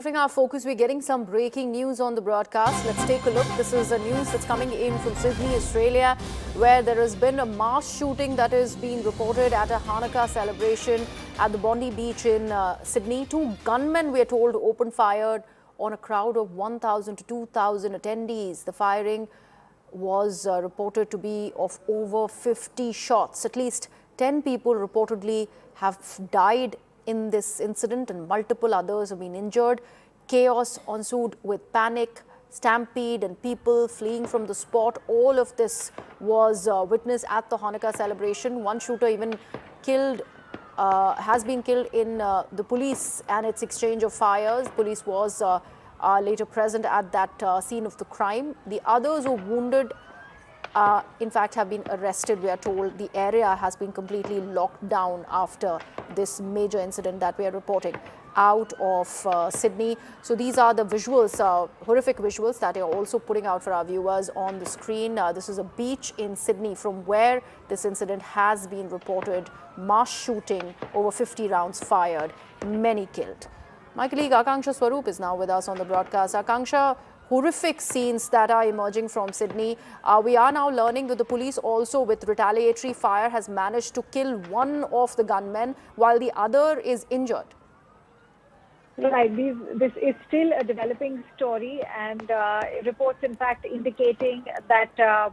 Shifting our focus, we're getting some breaking news on the broadcast. Let's take a look. This is the news that's coming in from Sydney, Australia, where there has been a mass shooting that is being reported at a Hanukkah celebration at the Bondi Beach in Sydney. Two gunmen, we are told, opened fire on a crowd of 1,000 to 2,000 attendees. The firing was reported to be of over 50 shots. At least 10 people reportedly have died in this incident and multiple others have been injured. Chaos ensued with panic, stampede and people fleeing from the spot. All of this was witnessed at the Hanukkah celebration. One shooter even has been killed in the police and its exchange of fires. Police was later present at that scene of the crime. The others who were wounded in fact have been arrested. We are told the area has been completely locked down after this major incident that we are reporting out of Sydney. So these are the visuals, horrific visuals that are also putting out for our viewers on the screen. This is a beach in Sydney from where this incident has been reported. Mass shooting, over 50 rounds fired, many killed. My colleague Akanksha Swaroop is now with us on the broadcast. Akanksha, horrific scenes that are emerging from Sydney. We are now learning that the police also with retaliatory fire has managed to kill one of the gunmen while the other is injured. Right. This is still a developing story, and reports, in fact, indicating that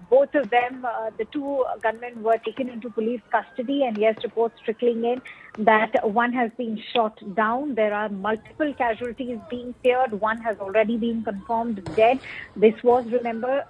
both of them, the two gunmen, were taken into police custody. And yes, reports trickling in that one has been shot down. There are multiple casualties being feared. One has already been confirmed dead. This was, remember,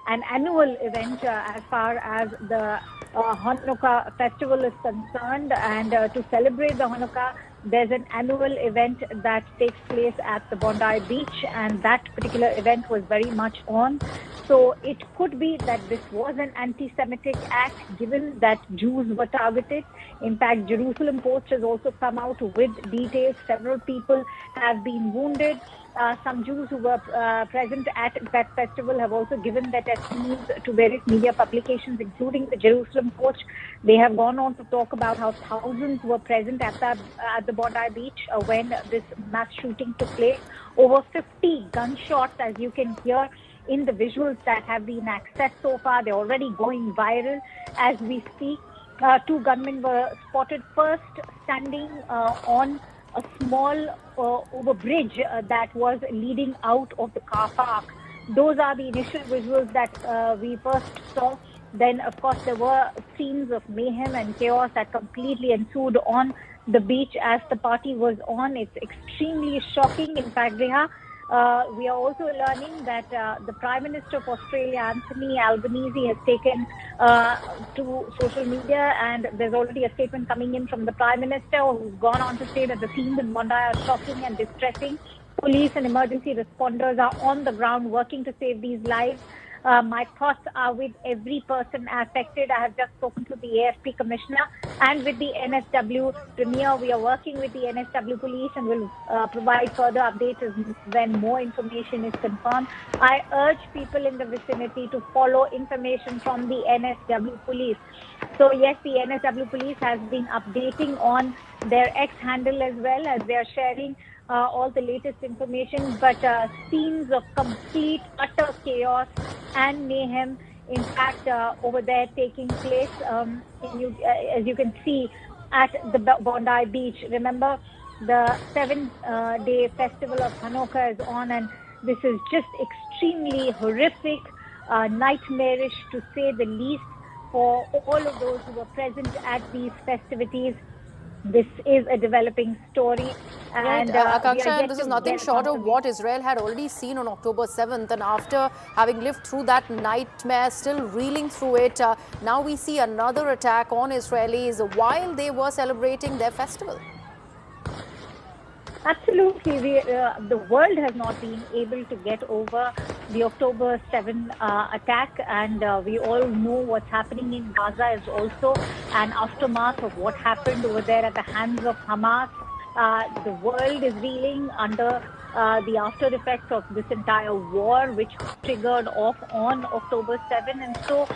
an annual event as far as the Hanukkah festival is concerned, and to celebrate the Hanukkah, there's an annual event that takes place at the Bondi Beach, and that particular event was very much on. So it could be that this was an anti-Semitic act, given that Jews were targeted. In fact, Jerusalem Post has also come out with details. Several people have been wounded. Some Jews who were present at that festival have also given their testimonies to various media publications, including the Jerusalem Post. They have gone on to talk about how thousands were present at the Bondi Beach when this mass shooting took place. Over 50 gunshots, as you can hear in the visuals that have been accessed so far. They're already going viral as we speak. Two gunmen were spotted first standing on a small over bridge that was leading out of the car park. Those are the initial visuals that we first saw. Then, of course, there were scenes of mayhem and chaos that completely ensued on the beach as the party was on. It's extremely shocking. In fact, Reha, we are also learning that the Prime Minister of Australia, Anthony Albanese, has taken to social media, and there's already a statement coming in from the Prime Minister, who's gone on to say that the scenes in Bondi are shocking and distressing. Police and emergency responders are on the ground working to save these lives. My thoughts are with every person affected. I have just spoken to the AFP Commissioner and with the NSW Premier. We are working with the NSW Police and will provide further updates when more information is confirmed. I urge people in the vicinity to follow information from the NSW Police. So yes, the NSW Police has been updating on their X handle as well, as they are sharing all the latest information, but scenes of complete, utter chaos and mayhem, in fact, over there taking place, as you can see, at the Bondi Beach. Remember, the 7-day festival of Hanukkah is on, and this is just extremely horrific, nightmarish to say the least, for all of those who were present at these festivities. This is a developing story. And Akanksha, and this is nothing short of what Israel had already seen on October 7th. And after having lived through that nightmare, still reeling through it, now we see another attack on Israelis while they were celebrating their festival. Absolutely. The world has not been able to get over the October 7 attack, and we all know what's happening in Gaza is also an aftermath of what happened over there at the hands of Hamas. The world is reeling under the after effects of this entire war, which triggered off on October 7. And so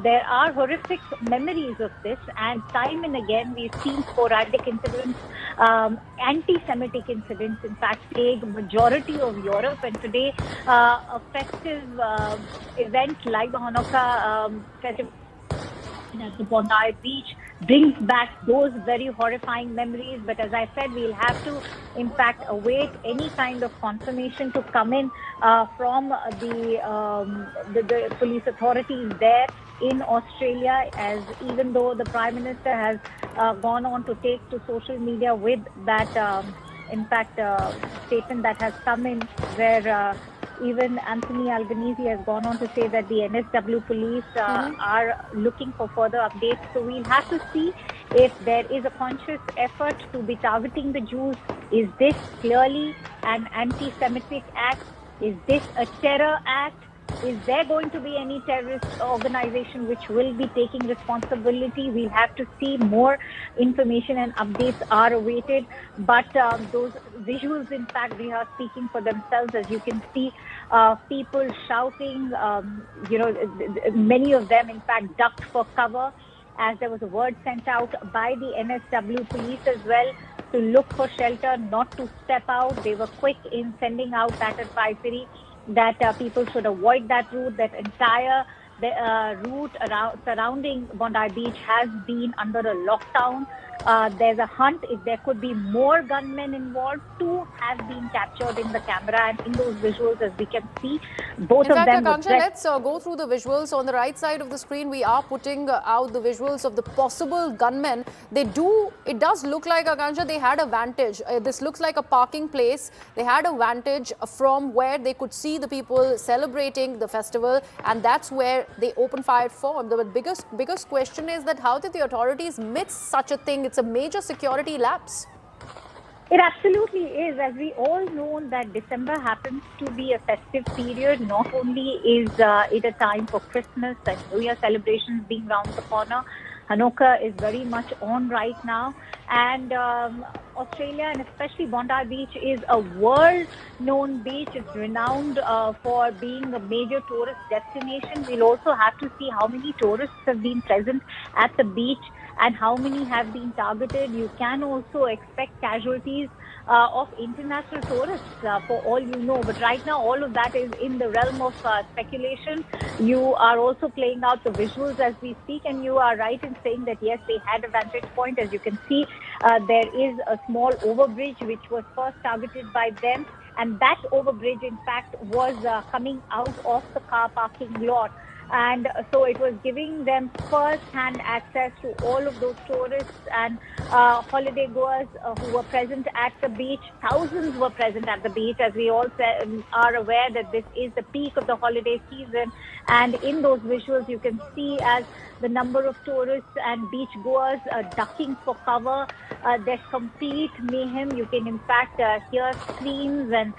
there are horrific memories of this. And time and again, we've seen sporadic incidents, anti-Semitic incidents, in fact, plague majority of Europe. And today, a festive event like the Hanukkah festival at the Bondi Beach brings back those very horrifying memories. But as I said, we'll have to, in fact, await any kind of confirmation to come in from the police authorities there in Australia, as even though the Prime Minister has gone on to take to social media with that, statement that has come in where even Anthony Albanese has gone on to say that the NSW police are looking for further updates. So we'll have to see if there is a conscious effort to be targeting the Jews. Is this clearly an anti-Semitic act? Is this a terror act? Is there going to be any terrorist organization which will be taking responsibility? We'll have to see. More information and updates are awaited. But those visuals, in fact, they are speaking for themselves. As you can see, people shouting, many of them, in fact, ducked for cover, as there was a word sent out by the NSW police as well to look for shelter, not to step out. They were quick in sending out that advisory that people should avoid that route. That entire route surrounding Bondi Beach has been under a lockdown. There's a hunt. If there could be more gunmen involved, 2 have been captured in the camera and in those visuals, as we can see. Both of them. Akanksha, let's go through the visuals. On the right side of the screen, we are putting out the visuals of the possible gunmen. It does look like, Akanksha, they had a vantage. This looks like a parking place. They had a vantage from where they could see the people celebrating the festival, and that's where they opened fire for. The biggest question is that how did the authorities miss such a thing? It's a major security lapse. It absolutely is. As we all know that December happens to be a festive period. Not only is it a time for Christmas and New Year celebrations being round the corner, Hanukkah is very much on right now. And Australia, and especially Bondi Beach, is a world-known beach. It's renowned for being a major tourist destination. We'll also have to see how many tourists have been present at the beach and how many have been targeted. You can also expect casualties of international tourists, for all you know. But right now, all of that is in the realm of speculation. You are also playing out the visuals as we speak, and you are right in saying that, yes, they had a vantage point. As you can see, there is a small overbridge which was first targeted by them. And that overbridge, in fact, was coming out of the car parking lot. And so it was giving them first-hand access to all of those tourists and holiday goers who were present at the beach. Thousands were present at the beach, as we all are aware that this is the peak of the holiday season. And in those visuals, you can see as the number of tourists and beach goers ducking for cover. There's complete mayhem. You can, in fact, hear screams and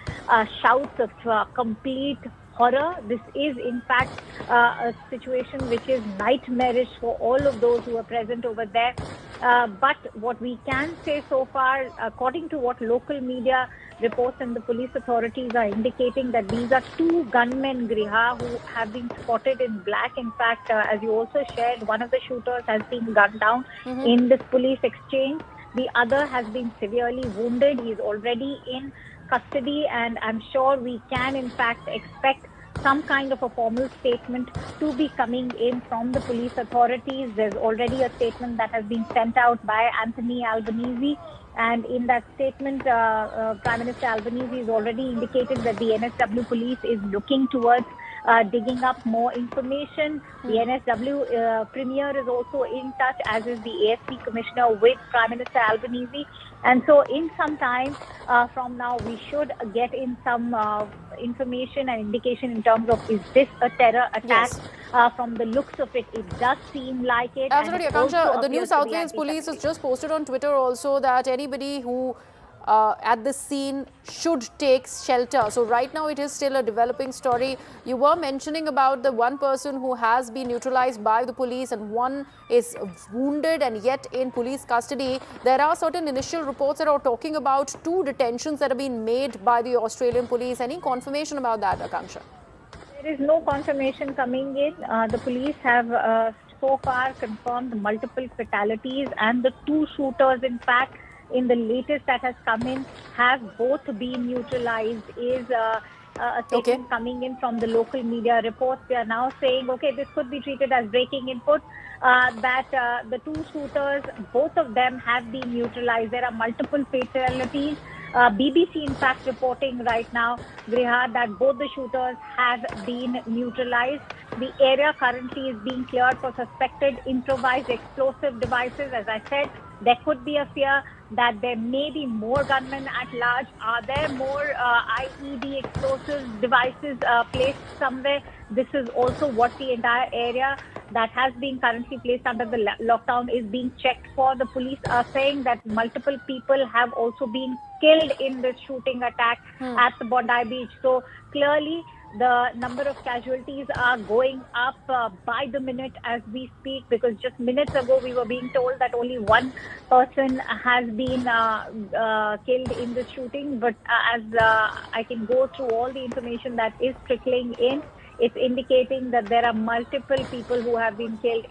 shouts of complete horror. This is, in fact, a situation which is nightmarish for all of those who are present over there. But what we can say so far, according to what local media reports and the police authorities are indicating, that these are 2 gunmen, Griha, who have been spotted in black. In fact, as you also shared, one of the shooters has been gunned down in this police exchange. The other has been severely wounded. He is already in custody, and I'm sure we can, in fact, expect some kind of a formal statement to be coming in from the police authorities. There's already a statement that has been sent out by Anthony Albanese, and in that statement, Prime Minister Albanese has already indicated that the NSW police is looking towards digging up more information. The NSW Premier is also in touch, as is the AFP Commissioner, with Prime Minister Albanese. And so in some time from now, we should get in some information and indication in terms of, is this a terror attack? Yes. From the looks of it, it does seem like it. Absolutely, Akanksha. The New South Wales Police has just posted on Twitter also that anybody who at the scene should take shelter. So right now it is still a developing story. You were mentioning about the one person who has been neutralized by the police and one is wounded and yet in police custody. There are certain initial reports that are talking about 2 detentions that have been made by the Australian police. Any confirmation about that, Akanksha? There is no confirmation coming in. The police have so far confirmed multiple fatalities, and the 2 shooters, in fact, in the latest that has come in, have both been neutralized. Is a statement coming in from the local media reports. They are now saying, okay, this could be treated as breaking input. That the 2 shooters, both of them have been neutralized. There are multiple fatalities. BBC, in fact, reporting right now, Griha, that both the shooters have been neutralized. The area currently is being cleared for suspected improvised explosive devices. As I said, there could be a fear that there may be more gunmen at large. Are there more IED explosive devices placed somewhere? This is also what the entire area that has been currently placed under the lockdown is being checked for. The police are saying that multiple people have also been killed in this shooting attack at the Bondi Beach. So clearly, the number of casualties are going up by the minute as we speak, because just minutes ago we were being told that only one person has been killed in this shooting. But as I can go through all the information that is trickling in, it's indicating that there are multiple people who have been killed